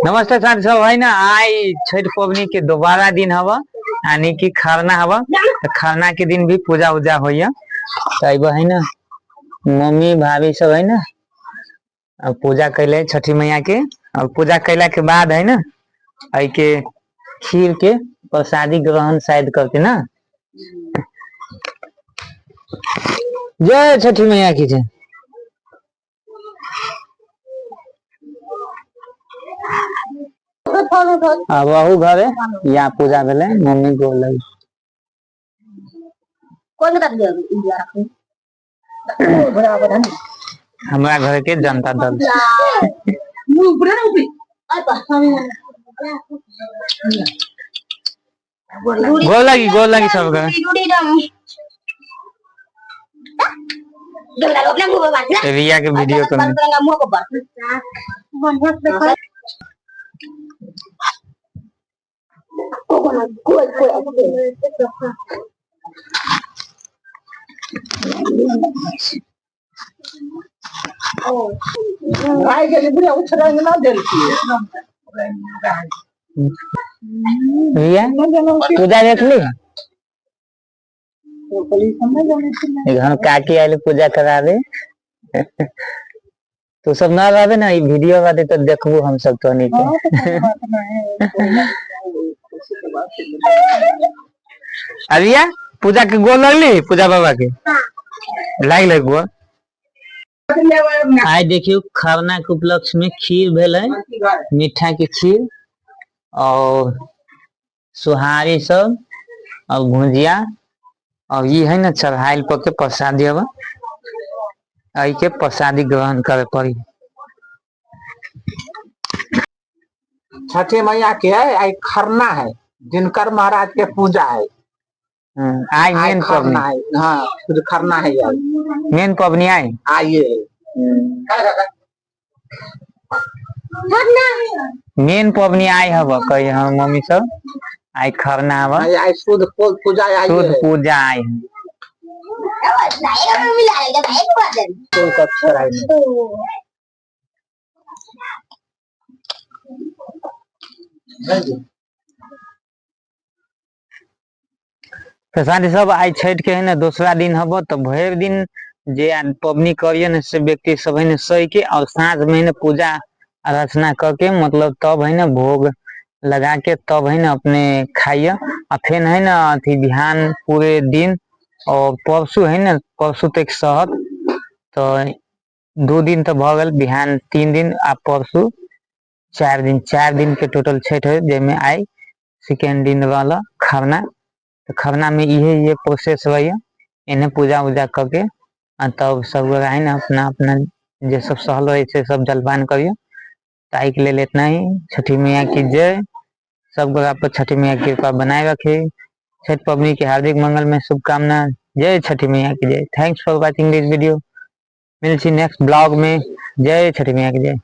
नमस्ते सर सब है ना आई छठ पवनी के दोबारा दिन हवा यानी कि खरना हवा तो खरना के दिन भी पूजा उजा हो है ना। मम्मी भाभी सब है ना अब पूजा कैले छठी मैया के। और पूजा कैला के बाद है ना आई के खीर के प्रसादी ग्रहण शायद करके ना। जय छठी मैया की जय। वहू घरे यहाँ पूजा भेले मम्मी बोल हमारा घर के जनता दल गोल लगी सब रिया के वीडियो रिया पूजा देख ली हम काकी आए पूजा करा दे। तो सब ना रहे ना वीडियो बाते तो देखबू हम सब तो नहीं अरिया पूजा के गोल लगली पूजा बाबा के लाग गोल। आज देखियो खरना के उपलक्ष्य में खीर भेल है मीठा के खीर और सुहारी सब और भुजिया और ये है ना चढ़ाइल पर के प्रसादी अब आई के प्रसादी ग्रहण करे पड़ी। छठी मैया के है आई खरना है दिनकर महाराज के पूजा है। आज मेन खरना है। हाँ खरना है यार मेन पवनी आइए मेन पवनी आई हब कही हम मम्मी सब आई खरना हब आई शुद्ध पूजा आई शुद्ध पूजा आई प्रसादी सब आई छठ के है ना दूसरा दिन हब तो भर दिन जे पवनी करिए न से व्यक्ति सब है ना सही के और साँझ में ना पूजा अर्चना करके मतलब तब है ना भोग लगा के तब है ना अपने खाइए और फिर है ना अथी बिहान पूरे दिन और परसों है ना परसों तक सहत तो 2 दिन तो भगल बिहान 3 दिन आ परसों 4 दिन के टोटल छठ है जेमें आई सेकेंड दिन वाला खरना तो खरना में ये प्रोसेस हुआ इन्हें पूजा उजा करके तब सब है ना अपना अपना जे सब सहल है से सब जलपान करिए। ताई के लिए इतना ही। छठी मैया की जय। सब पर छठी मैया की कृपा बनाए रखे। छठ पवनी के हार्दिक मंगल में शुभकामना। जय छठी मैया की जय। Thanks for watching this video. मिलती नेक्स्ट ब्लॉग में। जय छठी मैया की जय।